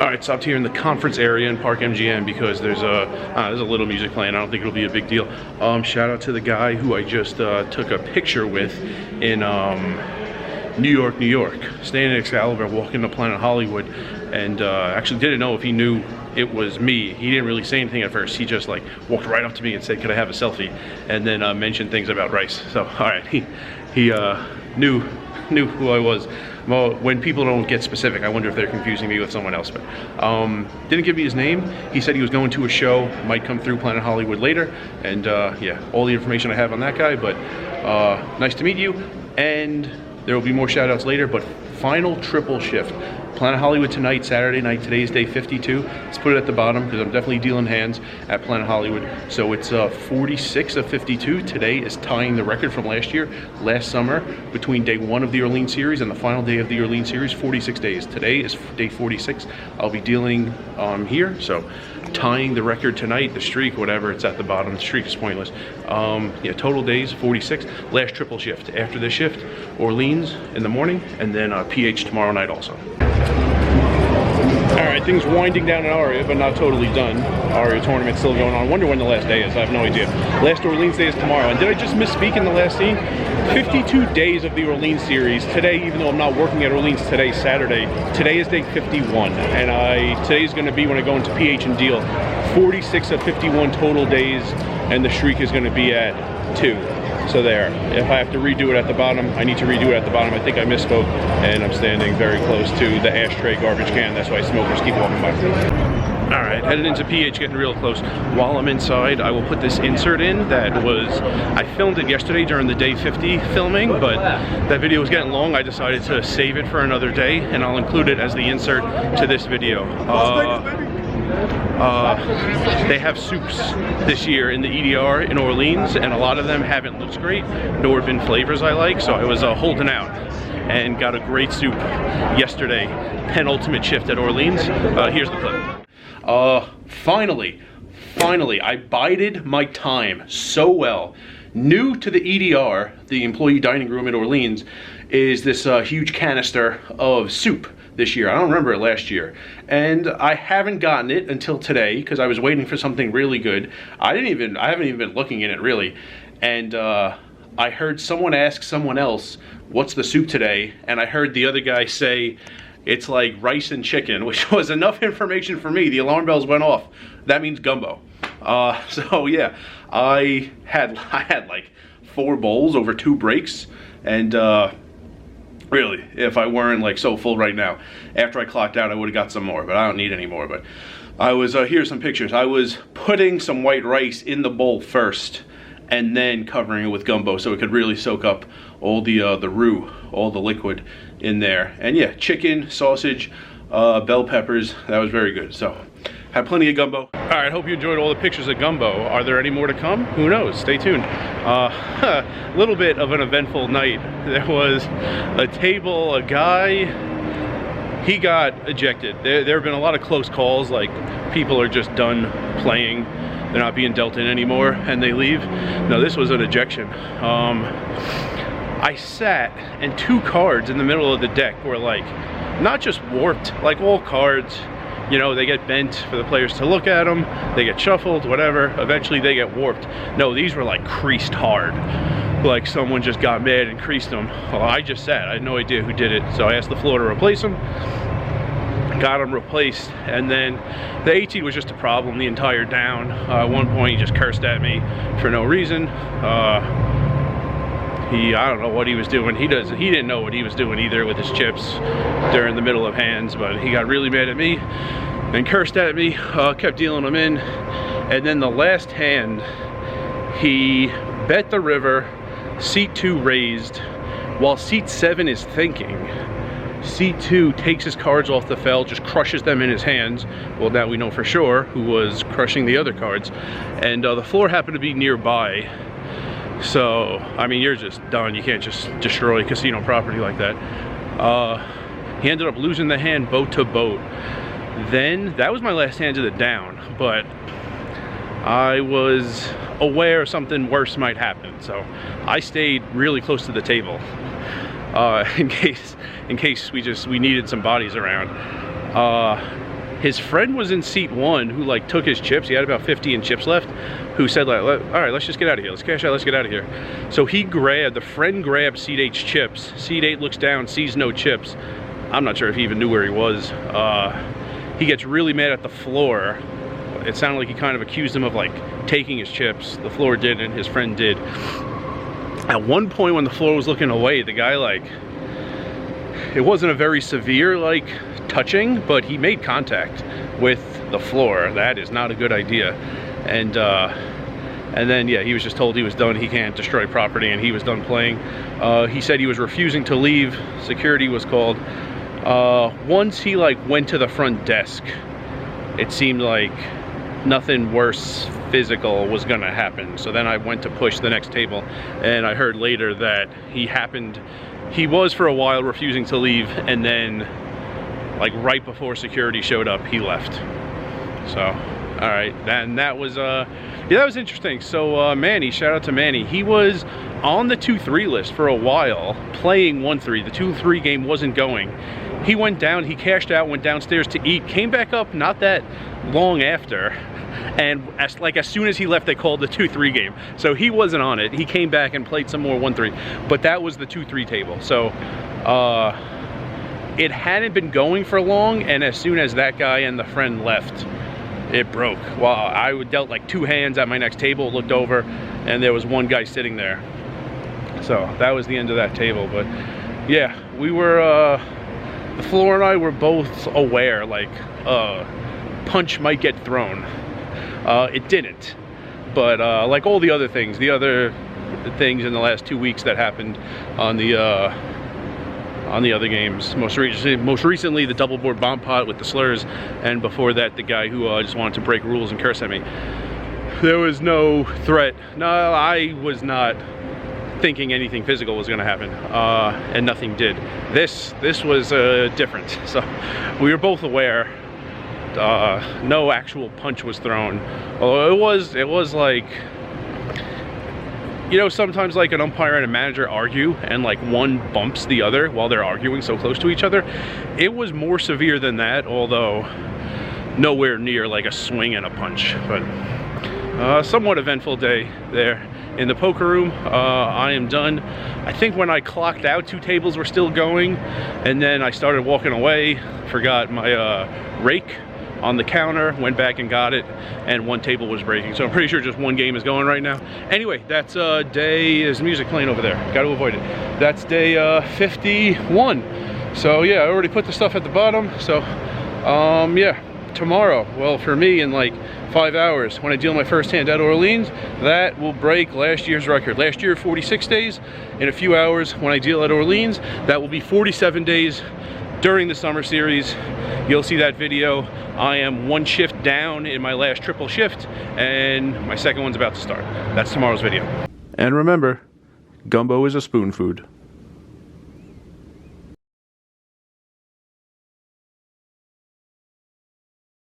All right, stopped here in the conference area in Park MGM because there's a little music playing. I don't think it'll be a big deal. Shout out to the guy who I just took a picture with in New York, staying in Excalibur, walking to Planet Hollywood, and actually didn't know if he knew it was me. He didn't really say anything at first. He just like walked right up to me and said, "Could I have a selfie?" And then mentioned things about Rice. So all right, he knew who I was. Well, when people don't get specific, I wonder if they're confusing me with someone else. But didn't give me his name. He said he was going to a show, might come through Planet Hollywood later, and yeah, all the information I have on that guy. But nice to meet you, and there will be more shout outs later. But final triple shift. Planet Hollywood tonight, Saturday night. Today is day 52. Let's put it at the bottom because I'm definitely dealing hands at Planet Hollywood. So it's 46 of 52. Today is tying the record from last summer, between day 1 of the Orleans series and the final day of the Orleans series, 46 days. Today is day 46. I'll be dealing here, so tying the record tonight, the streak, whatever, it's at the bottom. The streak is pointless. Yeah, total days, 46. Last triple shift. After the shift, Orleans in the morning, and then PH tomorrow night also. All right, things winding down in Aria, but not totally done. Aria tournament still going on. I wonder when the last day is. I have no idea. Last Orleans day is tomorrow. And did I just misspeak in the last scene? 52 days of the Orleans series. Today, even though I'm not working at Orleans today, Saturday, today is day 51. And today is going to be, when I go into PH and deal, 46 of 51 total days. And the streak is going to be at 2. So there, if I have to redo it at the bottom, I need to redo it at the bottom. I think I misspoke, and I'm standing very close to the ashtray garbage can. That's why smokers keep walking by. All right, headed into PH, getting real close. While I'm inside, I will put this insert in that I filmed it yesterday during the day 50 filming, but that video was getting long. I decided to save it for another day, and I'll include it as the insert to this video. They have soups this year in the EDR in Orleans, and a lot of them haven't looked great, nor been flavors I like, so I was holding out and got a great soup yesterday, penultimate shift at Orleans. Here's the clip. Finally, I bided my time so well. New to the EDR, the employee dining room in Orleans, is this huge canister of soup this year. I don't remember it last year. And I haven't gotten it until today because I was waiting for something really good. I haven't even been looking in it really. And I heard someone ask someone else, "What's the soup today?" And I heard the other guy say, "It's like rice and chicken," which was enough information for me. The alarm bells went off. That means gumbo. So yeah, I had like 4 bowls over 2 breaks, and really, if I weren't like so full right now, after I clocked out, I would have got some more, but I don't need any more. But I was, here's some pictures. I was putting some white rice in the bowl first, and then covering it with gumbo so it could really soak up all the roux, all the liquid in there. And yeah, chicken, sausage, bell peppers, that was very good. So, had plenty of gumbo. All right, hope you enjoyed all the pictures of gumbo. Are there any more to come? Who knows? Stay tuned. A little bit of an eventful night. There was a table, a guy, he got ejected. There have been a lot of close calls, like people are just done playing. They're not being dealt in anymore and they leave. No, this was an ejection. I sat and 2 cards in the middle of the deck were like, not just warped, like all cards, you know, they get bent for the players to look at them, they get shuffled, whatever, eventually they get warped. No, these were like creased hard, like someone just got mad and creased them. Well, I just sat, I had no idea who did it, so I asked the floor to replace them, got them replaced, and then the 18 was just a problem the entire down. At one point he just cursed at me for no reason. I don't know what he was doing. He didn't know what he was doing either with his chips during the middle of hands, but he got really mad at me and cursed at me, kept dealing them in. And then the last hand, he bet the river, seat 2 raised, while seat 7 is thinking. Seat 2 takes his cards off the fell, just crushes them in his hands. Well, now we know for sure who was crushing the other cards. And the floor happened to be nearby. So, I mean, you're just done. You can't just destroy casino property like that. He ended up losing the hand boat to boat. Then, that was my last hand of the down, but I was aware something worse might happen. So, I stayed really close to the table in case we needed some bodies around. His friend was in seat 1 who like took his chips. He had about 50 in chips left, who said like, all right, let's just get out of here. Let's cash out, let's get out of here. So the friend grabbed Seat-8's chips. Seat-8 looks down, sees no chips. I'm not sure if he even knew where he was. He gets really mad at the floor. It sounded like he kind of accused him of like taking his chips. The floor didn't, his friend did. At one point when the floor was looking away, the guy like, it wasn't a very severe like touching, but he made contact with the floor. That is not a good idea. And then yeah, he was just told he was done. He can't destroy property, and he was done playing. He said he was refusing to leave. Security was called. Once he like went to the front desk, it seemed like nothing worse physical was gonna happen. So then I went to push the next table, and I heard later that he was for a while refusing to leave, and then like right before security showed up, he left. So all right, that was yeah, that was interesting. So Manny, shout out to Manny. He was on the 2-3 list for a while, playing 1-3. The 2-3 game wasn't going. He went down, he cashed out, went downstairs to eat, came back up not that long after, and as soon as he left, they called the 2-3 game. So he wasn't on it. He came back and played some more 1-3, but that was the 2-3 table. So it hadn't been going for long, and as soon as that guy and the friend left, it broke. Well, I dealt like 2 hands at my next table, looked over, and there was one guy sitting there. So that was the end of that table. But yeah, we were, the floor and I were both aware, like, punch might get thrown. It didn't. But like all the other things in the last 2 weeks that happened on the other games, most recently the double board bomb pot with the slurs, and before that the guy who just wanted to break rules and curse at me. There was no threat. No, I was not thinking anything physical was going to happen, and nothing did. This was different. So we were both aware. No actual punch was thrown. Although it was like, you know, sometimes like an umpire and a manager argue and like one bumps the other while they're arguing so close to each other. It was more severe than that, although nowhere near like a swing and a punch. But somewhat eventful day there in the poker room. I am done. I think when I clocked out, 2 tables were still going, and then I started walking away, forgot my rake on the counter, went back and got it, and 1 table was breaking. So I'm pretty sure just 1 game is going right now. Anyway, that's there's music playing over there, got to avoid it. That's day 51. So yeah, I already put the stuff at the bottom. So yeah, tomorrow, well, for me, in like 5 hours, when I deal my first hand at Orleans, that will break last year's record. Last year, 46 days. In a few hours, when I deal at Orleans, that will be 47 days during the summer series. You'll see that video. I am 1 shift down in my last triple shift, and my second one's about to start. That's tomorrow's video. And remember, gumbo is a spoon food.